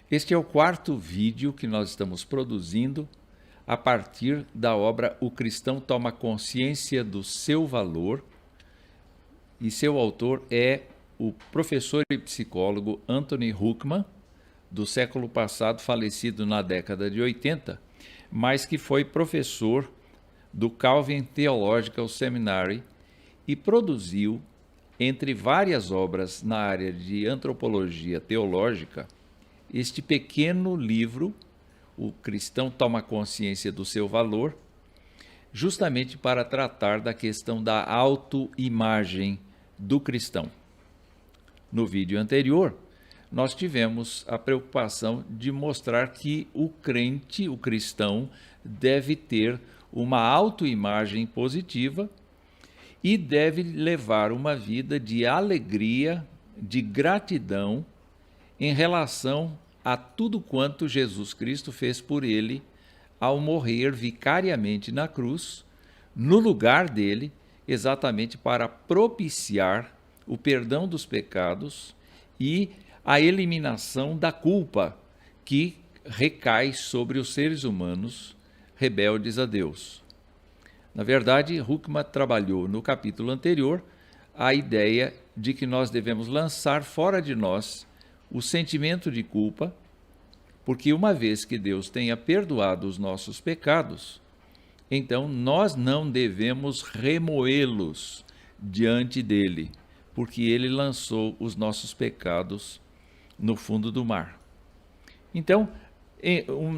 Este é o quarto vídeo que nós estamos produzindo a partir da obra O Cristão Toma Consciência do Seu Valor, e seu autor é o professor e psicólogo Anthony Huckman, do século passado, falecido na década de 80, mas que foi professor do Calvin Theological Seminary e produziu, entre várias obras na área de antropologia teológica, este pequeno livro, O Cristão Toma Consciência do Seu Valor, justamente para tratar da questão da autoimagem do cristão. No vídeo anterior, nós tivemos a preocupação de mostrar que o crente, o cristão, deve ter uma autoimagem positiva e deve levar uma vida de alegria, de gratidão, em relação a tudo quanto Jesus Cristo fez por ele ao morrer vicariamente na cruz, no lugar dele, exatamente para propiciar o perdão dos pecados e a eliminação da culpa que recai sobre os seres humanos rebeldes a Deus. Na verdade, Huckman trabalhou no capítulo anterior a ideia de que nós devemos lançar fora de nós o sentimento de culpa, porque uma vez que Deus tenha perdoado os nossos pecados, então nós não devemos remoê-los diante dele, porque ele lançou os nossos pecados no fundo do mar. Então,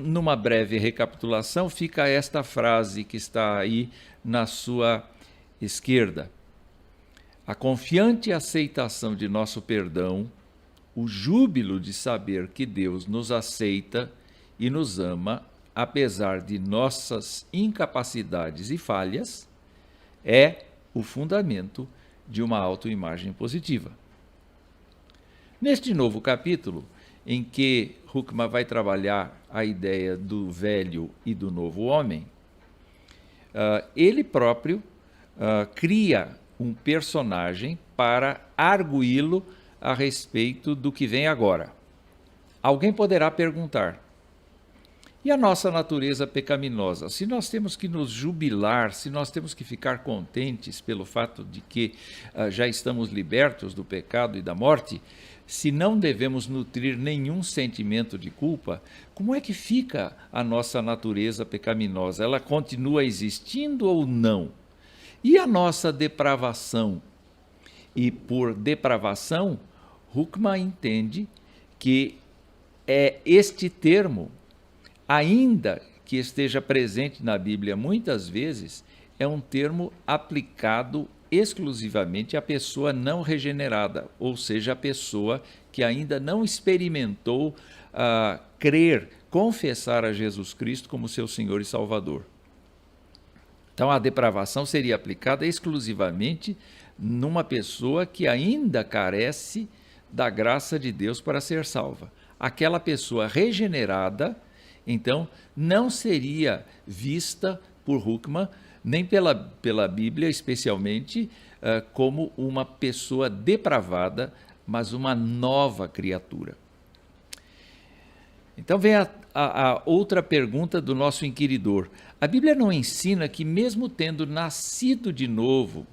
numa breve recapitulação, fica esta frase que está aí na sua esquerda. A confiante aceitação de nosso perdão, o júbilo de saber que Deus nos aceita e nos ama, apesar de nossas incapacidades e falhas, é o fundamento de uma autoimagem positiva. Neste novo capítulo, em que Huckman vai trabalhar a ideia do velho e do novo homem, ele próprio cria um personagem para arguí-lo a respeito do que vem agora. Alguém poderá perguntar: e a nossa natureza pecaminosa? Se nós temos que nos jubilar, se nós temos que ficar contentes pelo fato de que já estamos libertos do pecado e da morte, se não devemos nutrir nenhum sentimento de culpa, como é que fica a nossa natureza pecaminosa? Ela continua existindo ou não? E a nossa depravação? E por depravação, Huckman entende que este termo, ainda que esteja presente na Bíblia muitas vezes, é um termo aplicado exclusivamente à pessoa não regenerada, ou seja, a pessoa que ainda não experimentou crer, confessar a Jesus Cristo como seu Senhor e Salvador. Então, a depravação seria aplicada exclusivamente numa pessoa que ainda carece da graça de Deus para ser salva. Aquela pessoa regenerada, então, não seria vista por Huckman, nem pela Bíblia especialmente, como uma pessoa depravada, mas uma nova criatura. Então vem a outra pergunta do nosso inquiridor. A Bíblia não ensina que mesmo tendo nascido de novo,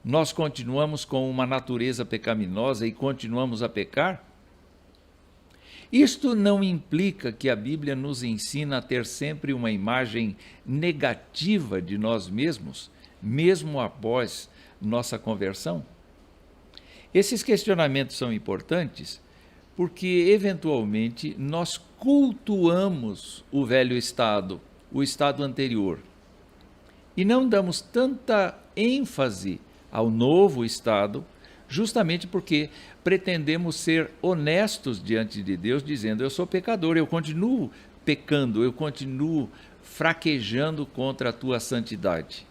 nós continuamos com uma natureza pecaminosa e continuamos a pecar? Isto não implica que a Bíblia nos ensina a ter sempre uma imagem negativa de nós mesmos, mesmo após nossa conversão? Esses questionamentos são importantes porque, eventualmente, nós cultuamos o velho estado, o estado anterior, e não damos tanta ênfase ao novo estado, justamente porque pretendemos ser honestos diante de Deus, dizendo: eu sou pecador, eu continuo pecando, eu continuo fraquejando contra a tua santidade.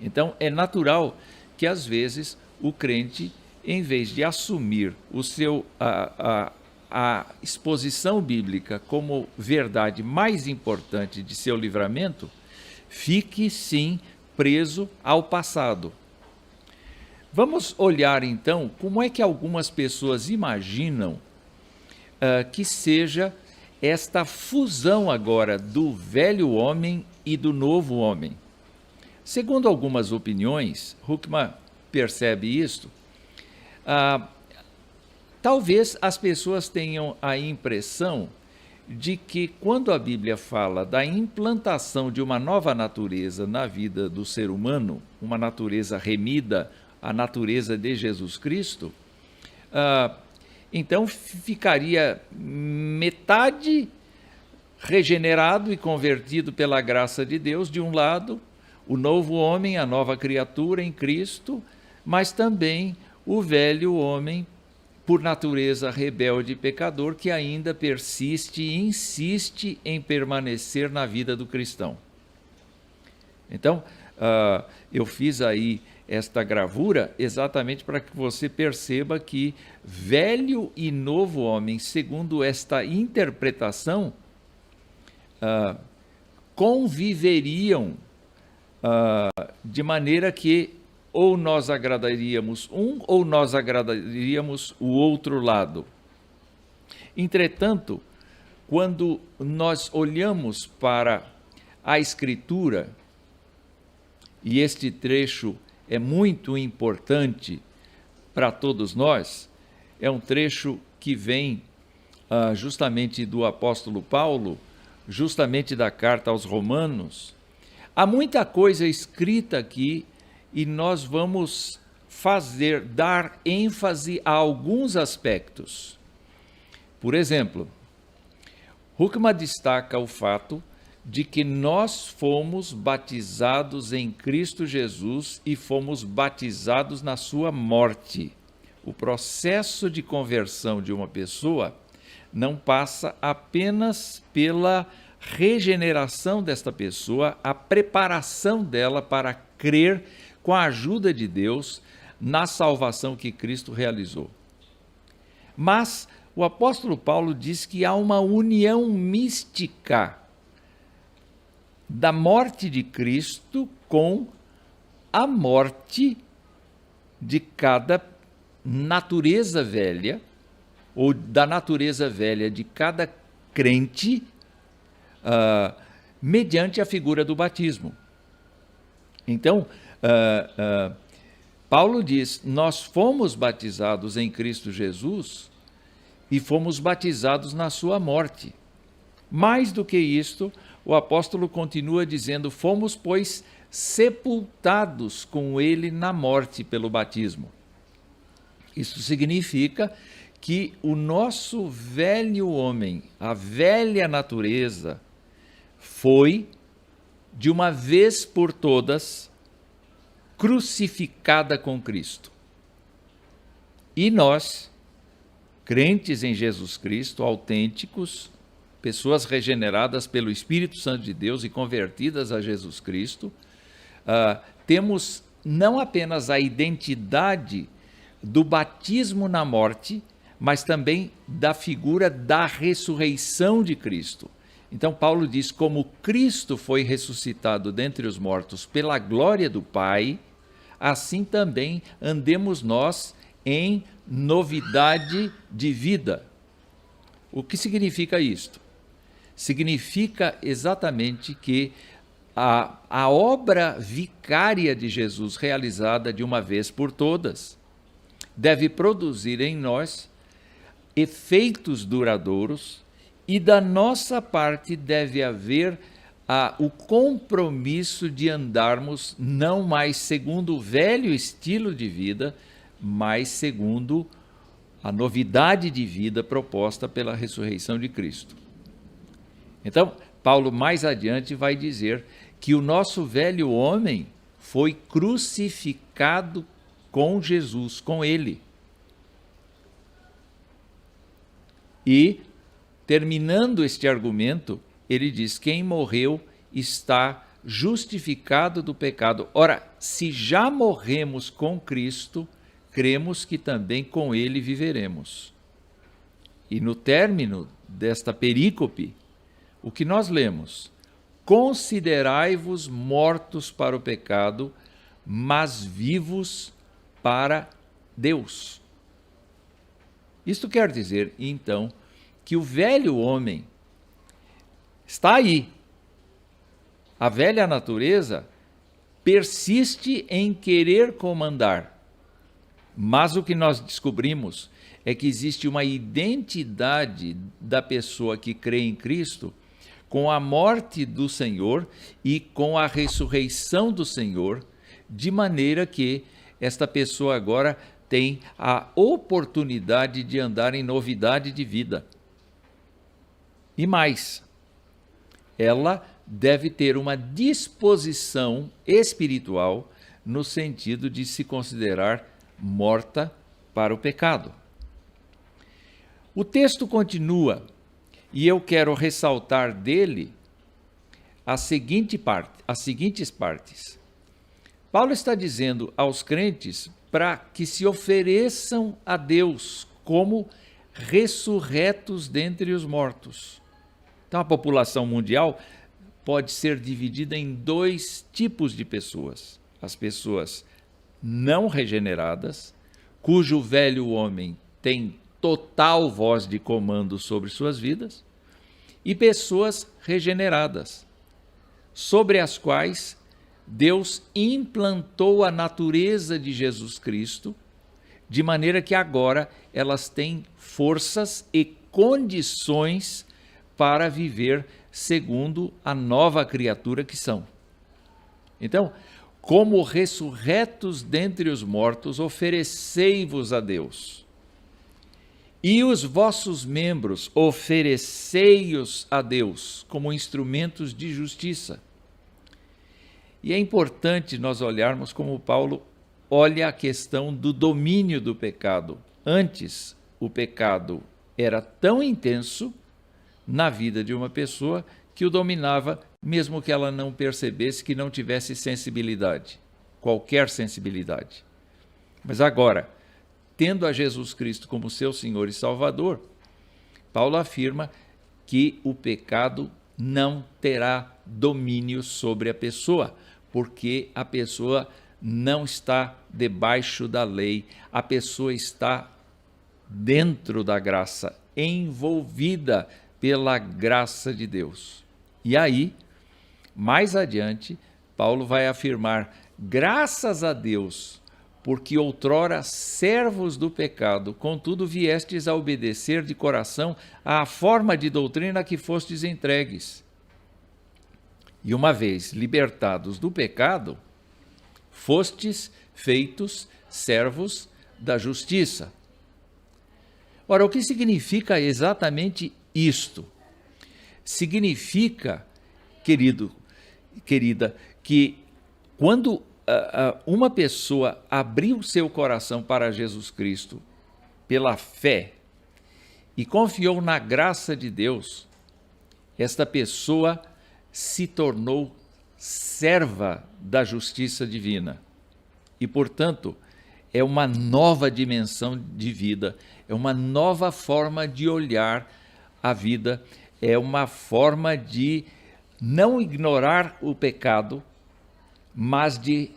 Então, é natural que, às vezes, o crente, em vez de assumir a exposição bíblica como verdade mais importante de seu livramento, fique, sim, preso ao passado. Vamos olhar, então, como é que algumas pessoas imaginam que seja esta fusão agora do velho homem e do novo homem. Segundo algumas opiniões, Huckman percebe isto, talvez as pessoas tenham a impressão de que quando a Bíblia fala da implantação de uma nova natureza na vida do ser humano, uma natureza remida, a natureza de Jesus Cristo, então ficaria metade regenerado e convertido pela graça de Deus, de um lado, o novo homem, a nova criatura em Cristo, mas também o velho homem, por natureza rebelde e pecador, que ainda persiste e insiste em permanecer na vida do cristão. Então, eu fiz aí esta gravura exatamente para que você perceba que velho e novo homem, segundo esta interpretação, conviveriam de maneira que ou nós agradaríamos um ou nós agradaríamos o outro lado. Entretanto, quando nós olhamos para a Escritura, e este trecho é muito importante para todos nós, é um trecho que vem justamente do apóstolo Paulo, justamente da carta aos Romanos. Há muita coisa escrita aqui e nós vamos dar ênfase a alguns aspectos. Por exemplo, Huckman destaca o fato de que nós fomos batizados em Cristo Jesus e fomos batizados na sua morte. O processo de conversão de uma pessoa não passa apenas pela regeneração desta pessoa, a preparação dela para crer com a ajuda de Deus na salvação que Cristo realizou. Mas o apóstolo Paulo diz que há uma união mística da morte de Cristo com a morte de cada natureza velha, ou da natureza velha de cada crente, mediante a figura do batismo. Então, Paulo diz, nós fomos batizados em Cristo Jesus e fomos batizados na sua morte. Mais do que isto, o apóstolo continua dizendo, fomos, pois, sepultados com ele na morte pelo batismo. Isso significa que o nosso velho homem, a velha natureza, foi, de uma vez por todas, crucificada com Cristo. E nós, crentes em Jesus Cristo, autênticos, pessoas regeneradas pelo Espírito Santo de Deus e convertidas a Jesus Cristo, temos não apenas a identidade do batismo na morte, mas também da figura da ressurreição de Cristo. Então Paulo diz, como Cristo foi ressuscitado dentre os mortos pela glória do Pai, assim também andemos nós em novidade de vida. O que significa isto? Significa exatamente que a obra vicária de Jesus, realizada de uma vez por todas, deve produzir em nós efeitos duradouros, e da nossa parte deve haver o compromisso de andarmos não mais segundo o velho estilo de vida, mas segundo a novidade de vida proposta pela ressurreição de Cristo. Então, Paulo mais adiante vai dizer que o nosso velho homem foi crucificado com Jesus, com ele. E, terminando este argumento, ele diz, quem morreu está justificado do pecado. Ora, se já morremos com Cristo, cremos que também com ele viveremos. E no término desta perícope, o que nós lemos? Considerai-vos mortos para o pecado, mas vivos para Deus. Isto quer dizer, então, que o velho homem está aí. A velha natureza persiste em querer comandar. Mas o que nós descobrimos é que existe uma identidade da pessoa que crê em Cristo com a morte do Senhor e com a ressurreição do Senhor, de maneira que esta pessoa agora tem a oportunidade de andar em novidade de vida. E mais, ela deve ter uma disposição espiritual no sentido de se considerar morta para o pecado. O texto continua, e eu quero ressaltar dele as seguintes partes. Paulo está dizendo aos crentes para que se ofereçam a Deus como ressurretos dentre os mortos. Então, a população mundial pode ser dividida em dois tipos de pessoas. As pessoas não regeneradas, cujo velho homem tem total voz de comando sobre suas vidas, e pessoas regeneradas, sobre as quais Deus implantou a natureza de Jesus Cristo, de maneira que agora elas têm forças e condições para viver segundo a nova criatura que são. Então, como ressurretos dentre os mortos, oferecei-vos a Deus. E os vossos membros, oferecei-os a Deus como instrumentos de justiça. E é importante nós olharmos como Paulo olha a questão do domínio do pecado. Antes, o pecado era tão intenso na vida de uma pessoa que o dominava, mesmo que ela não percebesse, que não tivesse sensibilidade, qualquer sensibilidade. Mas agora, tendo a Jesus Cristo como seu Senhor e Salvador, Paulo afirma que o pecado não terá domínio sobre a pessoa, porque a pessoa não está debaixo da lei, a pessoa está dentro da graça, envolvida pela graça de Deus. E aí, mais adiante, Paulo vai afirmar: graças a Deus, porque outrora servos do pecado, contudo viestes a obedecer de coração à forma de doutrina a que fostes entregues. E uma vez libertados do pecado, fostes feitos servos da justiça. Ora, o que significa exatamente isto? Significa, querida, que quando uma pessoa abriu seu coração para Jesus Cristo pela fé e confiou na graça de Deus, esta pessoa se tornou serva da justiça divina. E, portanto, é uma nova dimensão de vida, é uma nova forma de olhar a vida, é uma forma de não ignorar o pecado, mas de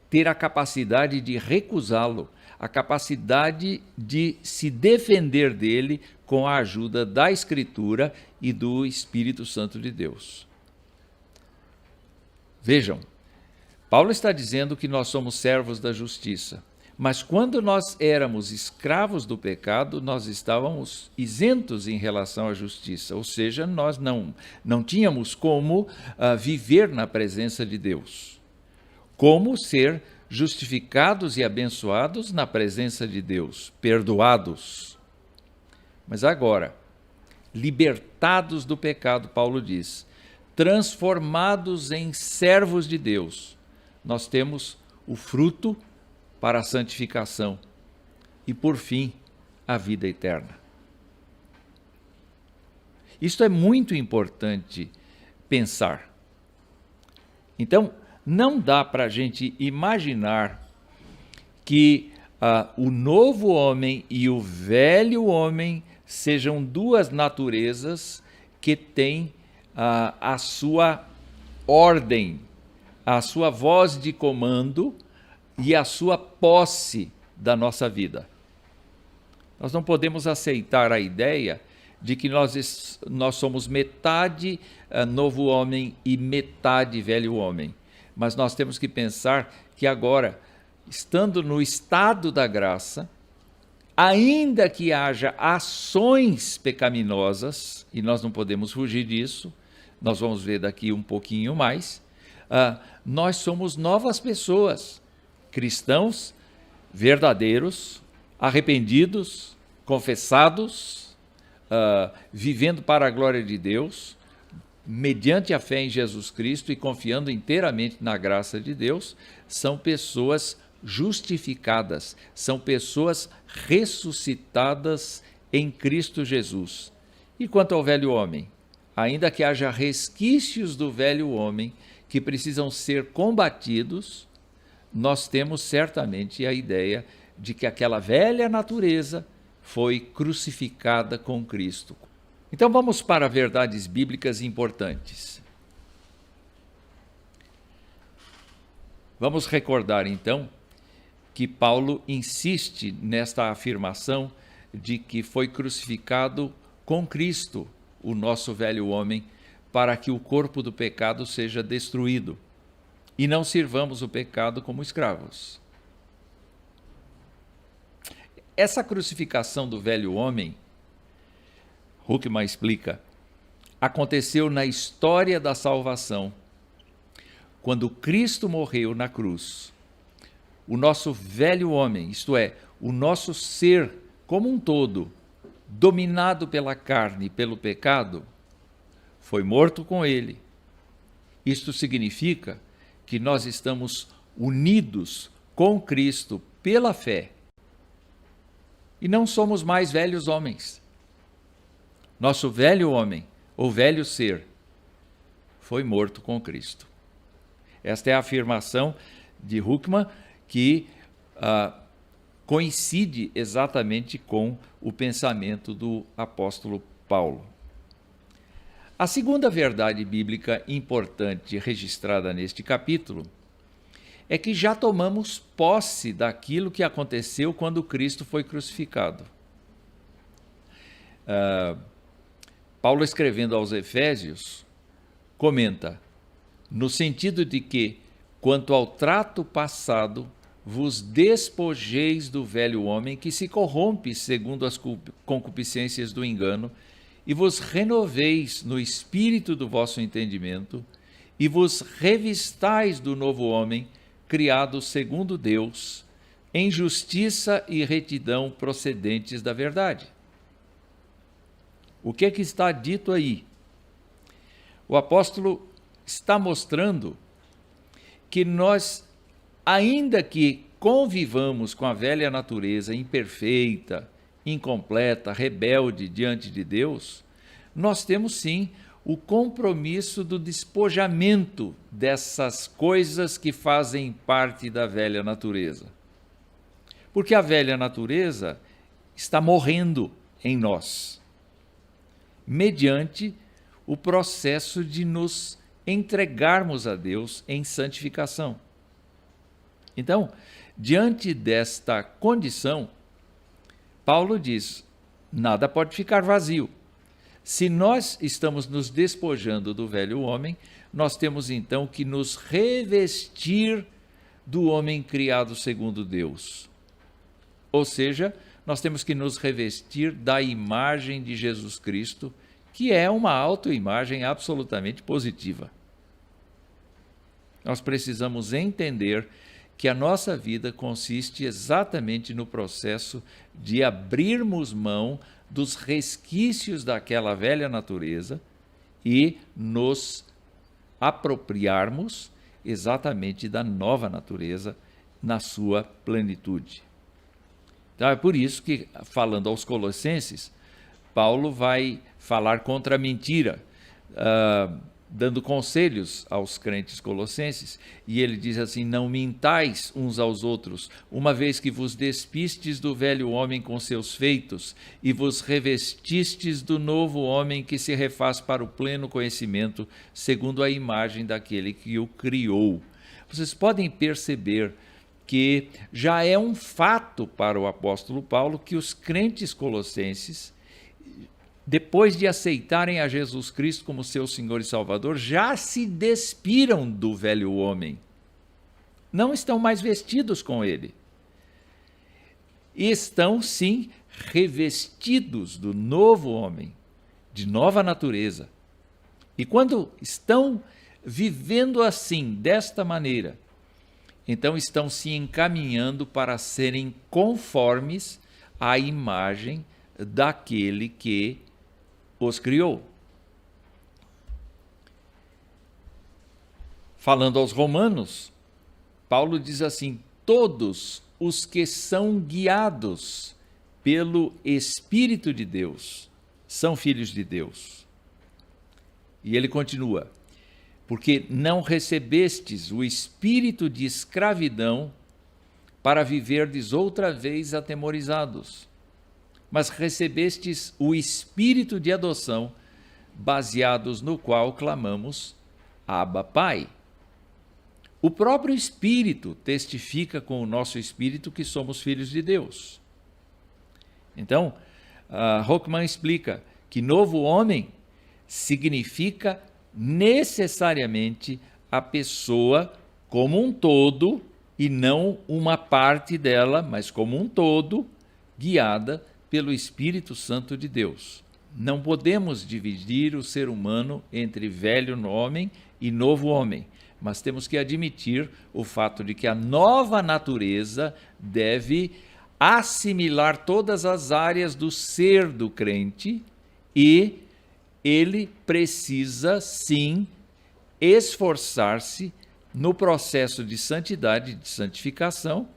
ter a capacidade de recusá-lo, a capacidade de se defender dele com a ajuda da Escritura e do Espírito Santo de Deus. Vejam, Paulo está dizendo que nós somos servos da justiça, mas quando nós éramos escravos do pecado, nós estávamos isentos em relação à justiça, ou seja, nós não tínhamos como viver na presença de Deus, como ser justificados e abençoados na presença de Deus, perdoados. Mas agora, libertados do pecado, Paulo diz, transformados em servos de Deus, nós temos o fruto para a santificação e, por fim, a vida eterna. Isto é muito importante pensar. Então, não dá para a gente imaginar que o novo homem e o velho homem sejam duas naturezas que têm a sua ordem, a sua voz de comando e a sua posse da nossa vida. Nós não podemos aceitar a ideia de que nós somos metade novo homem e metade velho homem. Mas nós temos que pensar que agora, estando no estado da graça, ainda que haja ações pecaminosas, e nós não podemos fugir disso, nós vamos ver daqui um pouquinho mais, nós somos novas pessoas, cristãos verdadeiros, arrependidos, confessados, vivendo para a glória de Deus, mediante a fé em Jesus Cristo e confiando inteiramente na graça de Deus, são pessoas justificadas, são pessoas ressuscitadas em Cristo Jesus. E quanto ao velho homem, ainda que haja resquícios do velho homem que precisam ser combatidos, nós temos certamente a ideia de que aquela velha natureza foi crucificada com Cristo. Então vamos para verdades bíblicas importantes. Vamos recordar então que Paulo insiste nesta afirmação de que foi crucificado com Cristo o nosso velho homem, para que o corpo do pecado seja destruído e não sirvamos o pecado como escravos. Essa crucificação do velho homem, Huckman explica, aconteceu na história da salvação, quando Cristo morreu na cruz. O nosso velho homem, isto é, o nosso ser como um todo, dominado pela carne e pelo pecado, foi morto com ele. Isto significa que nós estamos unidos com Cristo pela fé e não somos mais velhos homens. Nosso velho homem, ou velho ser, foi morto com Cristo. Esta é a afirmação de Huckman, que coincide exatamente com o pensamento do apóstolo Paulo. A segunda verdade bíblica importante registrada neste capítulo é que já tomamos posse daquilo que aconteceu quando Cristo foi crucificado. Paulo, escrevendo aos Efésios, comenta, no sentido de que, quanto ao trato passado, vos despojeis do velho homem que se corrompe segundo as concupiscências do engano, e vos renoveis no espírito do vosso entendimento, e vos revistais do novo homem, criado segundo Deus, em justiça e retidão procedentes da verdade. O que é que está dito aí? O apóstolo está mostrando que nós, ainda que convivamos com a velha natureza imperfeita, incompleta, rebelde diante de Deus, nós temos sim o compromisso do despojamento dessas coisas que fazem parte da velha natureza. Porque a velha natureza está morrendo em nós, mediante o processo de nos entregarmos a Deus em santificação. Então, diante desta condição, Paulo diz, nada pode ficar vazio. Se nós estamos nos despojando do velho homem, nós temos então que nos revestir do homem criado segundo Deus. Ou seja, nós temos que nos revestir da imagem de Jesus Cristo, que é uma autoimagem absolutamente positiva. Nós precisamos entender que a nossa vida consiste exatamente no processo de abrirmos mão dos resquícios daquela velha natureza e nos apropriarmos exatamente da nova natureza na sua plenitude. Então é por isso que, falando aos Colossenses, Paulo vai falar contra a mentira, dando conselhos aos crentes colossenses, e ele diz assim, não mintais uns aos outros, uma vez que vos despistes do velho homem com seus feitos, e vos revestistes do novo homem que se refaz para o pleno conhecimento, segundo a imagem daquele que o criou. Vocês podem perceber que já é um fato para o apóstolo Paulo que os crentes colossenses depois de aceitarem a Jesus Cristo como seu Senhor e Salvador, já se despiram do velho homem. Não estão mais vestidos com ele. Estão, sim, revestidos do novo homem, de nova natureza. E quando estão vivendo assim, desta maneira, então estão se encaminhando para serem conformes à imagem daquele que os criou. Falando aos Romanos, Paulo diz assim: todos os que são guiados pelo Espírito de Deus são filhos de Deus. E ele continua: porque não recebestes o espírito de escravidão para viverdes outra vez atemorizados, mas recebestes o espírito de adoção, baseados no qual clamamos: Abba, Pai. O próprio Espírito testifica com o nosso espírito que somos filhos de Deus. Então, Rockman explica que novo homem significa necessariamente a pessoa como um todo, e não uma parte dela, mas como um todo, guiada pelo Espírito Santo de Deus. Não podemos dividir o ser humano entre velho homem e novo homem, mas temos que admitir o fato de que a nova natureza deve assimilar todas as áreas do ser do crente, e ele precisa, sim, esforçar-se no processo de santidade, de santificação,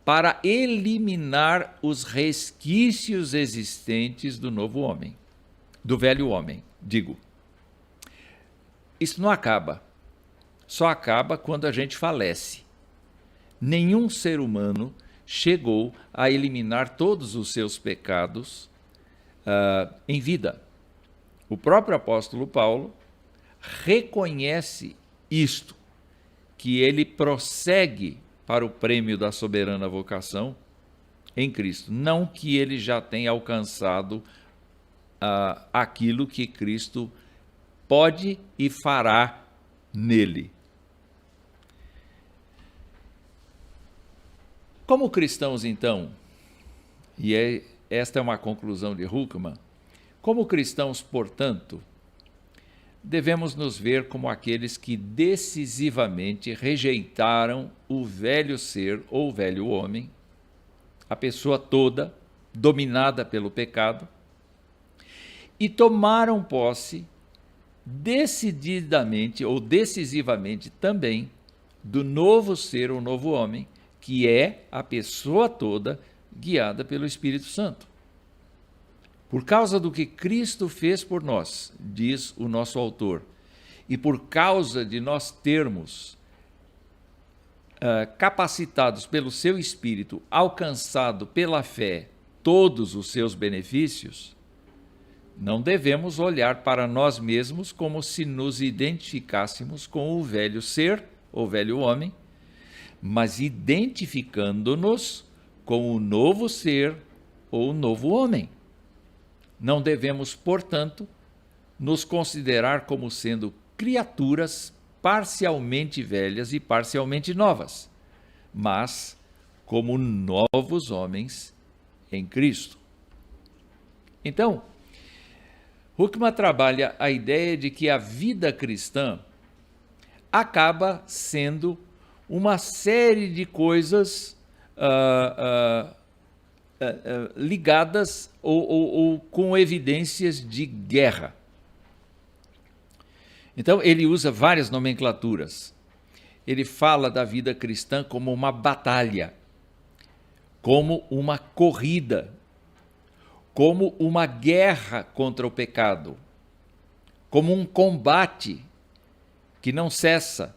para eliminar os resquícios existentes do novo homem, do velho homem, digo. Isso não acaba. Só acaba quando a gente falece. Nenhum ser humano chegou a eliminar todos os seus pecados em vida. O próprio apóstolo Paulo reconhece isto, que ele prossegue para o prêmio da soberana vocação em Cristo. Não que ele já tenha alcançado aquilo que Cristo pode e fará nele. Como cristãos, então, e esta é uma conclusão de Huckman, como cristãos, portanto, devemos nos ver como aqueles que decisivamente rejeitaram o velho ser ou velho homem, a pessoa toda dominada pelo pecado, e tomaram posse decididamente ou decisivamente também do novo ser ou novo homem, que é a pessoa toda guiada pelo Espírito Santo. Por causa do que Cristo fez por nós, diz o nosso autor, e por causa de nós termos capacitados pelo seu Espírito, alcançado pela fé todos os seus benefícios, não devemos olhar para nós mesmos como se nos identificássemos com o velho ser ou velho homem, mas identificando-nos com o novo ser ou novo homem. Não devemos, portanto, nos considerar como sendo criaturas parcialmente velhas e parcialmente novas, mas como novos homens em Cristo. Então, Huckman trabalha a ideia de que a vida cristã acaba sendo uma série de coisas ligadas ou com evidências de guerra. Então, ele usa várias nomenclaturas. Ele fala da vida cristã como uma batalha, como uma corrida, como uma guerra contra o pecado, como um combate que não cessa,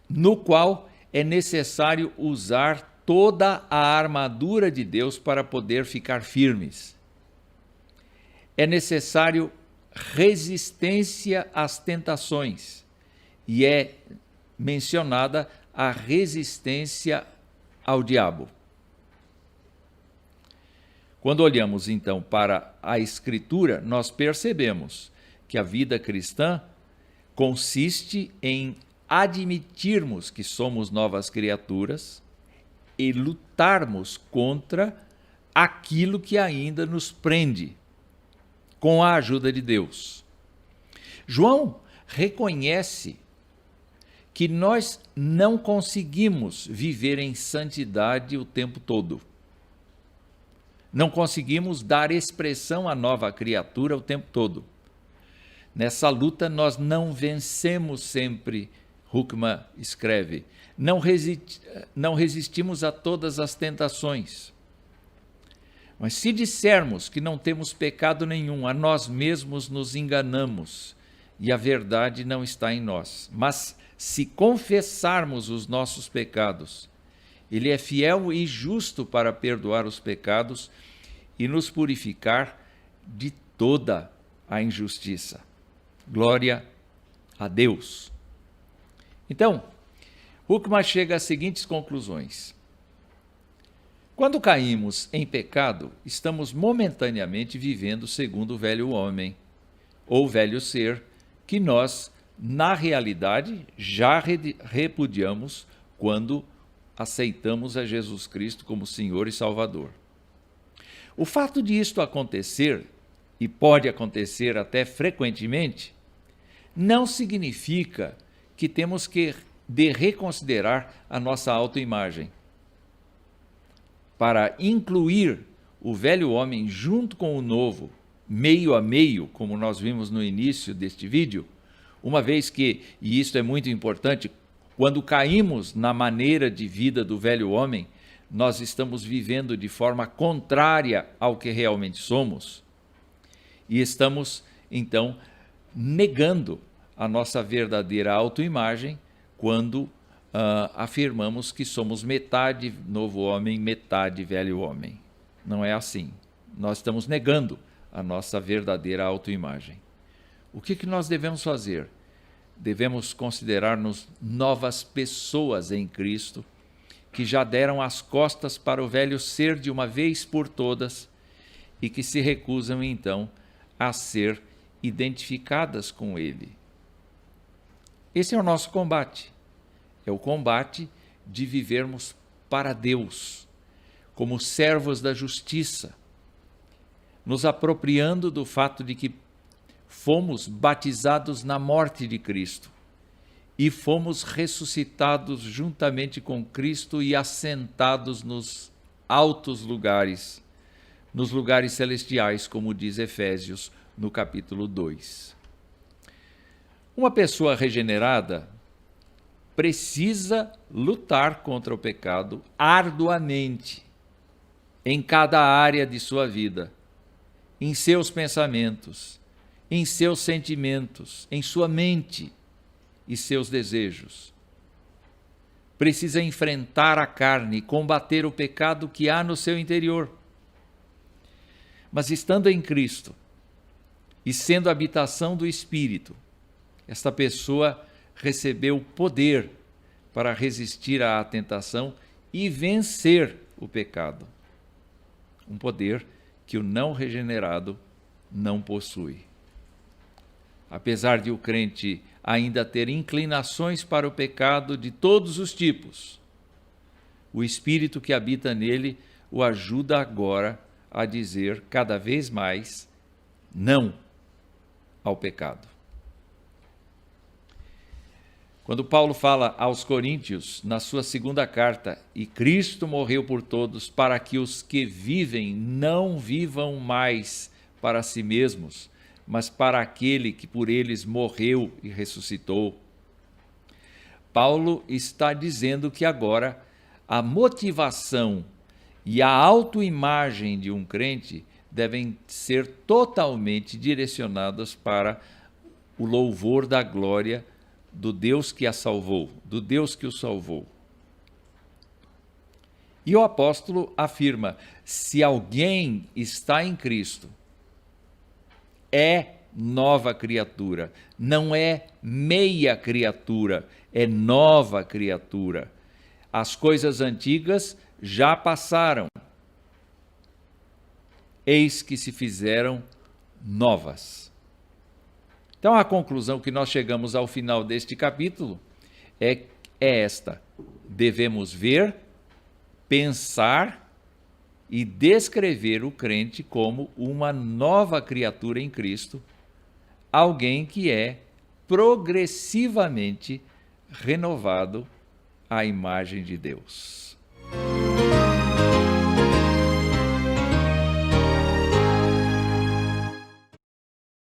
no qual é necessário usar toda a armadura de Deus para poder ficar firmes. É necessário resistência às tentações, e é mencionada a resistência ao diabo. Quando olhamos então para a Escritura, nós percebemos que a vida cristã consiste em admitirmos que somos novas criaturas e lutarmos contra aquilo que ainda nos prende, com a ajuda de Deus. João reconhece que nós não conseguimos viver em santidade o tempo todo. Não conseguimos dar expressão à nova criatura o tempo todo. Nessa luta nós não vencemos sempre, Huckman escreve, não resistimos a todas as tentações. Mas se dissermos que não temos pecado nenhum, a nós mesmos nos enganamos e a verdade não está em nós. Mas se confessarmos os nossos pecados, Ele é fiel e justo para perdoar os pecados e nos purificar de toda a injustiça. Glória a Deus. Então, Huckman chega às seguintes conclusões. Quando caímos em pecado, estamos momentaneamente vivendo segundo o velho homem, ou velho ser, que nós, na realidade, já repudiamos quando aceitamos a Jesus Cristo como Senhor e Salvador. O fato de isto acontecer, e pode acontecer até frequentemente, não significa que temos que reconsiderar a nossa autoimagem. Para incluir o velho homem junto com o novo, meio a meio, como nós vimos no início deste vídeo, uma vez que, e isto é muito importante, quando caímos na maneira de vida do velho homem, nós estamos vivendo de forma contrária ao que realmente somos e estamos, então, negando a nossa verdadeira autoimagem quando afirmamos que somos metade novo homem, metade velho homem. Não é assim. Nós estamos negando a nossa verdadeira autoimagem. O que nós devemos fazer? Devemos considerar-nos novas pessoas em Cristo, que já deram as costas para o velho ser de uma vez por todas e que se recusam, então, a ser identificadas com Ele. Esse é o nosso combate. É o combate de vivermos para Deus, como servos da justiça, nos apropriando do fato de que fomos batizados na morte de Cristo e fomos ressuscitados juntamente com Cristo e assentados nos altos lugares, nos lugares celestiais, como diz Efésios no capítulo 2. Uma pessoa regenerada precisa lutar contra o pecado arduamente, em cada área de sua vida, em seus pensamentos, em seus sentimentos, em sua mente e seus desejos. Precisa enfrentar a carne e combater o pecado que há no seu interior. Mas estando em Cristo e sendo a habitação do Espírito, esta pessoa recebeu poder para resistir à tentação e vencer o pecado. Um poder que o não regenerado não possui. Apesar de o crente ainda ter inclinações para o pecado de todos os tipos, o Espírito que habita nele o ajuda agora a dizer cada vez mais não ao pecado. Quando Paulo fala aos Coríntios, na sua segunda carta, e Cristo morreu por todos para que os que vivem não vivam mais para si mesmos, mas para aquele que por eles morreu e ressuscitou. Paulo está dizendo que agora a motivação e a autoimagem de um crente devem ser totalmente direcionadas para o louvor da glória do Deus que a salvou, do Deus que o salvou. E o apóstolo afirma: se alguém está em Cristo, é nova criatura, não é meia criatura, é nova criatura. As coisas antigas já passaram. eis que se fizeram novas. Então a conclusão que nós chegamos ao final deste capítulo é esta: devemos ver, pensar e descrever o crente como uma nova criatura em Cristo, alguém que é progressivamente renovado à imagem de Deus.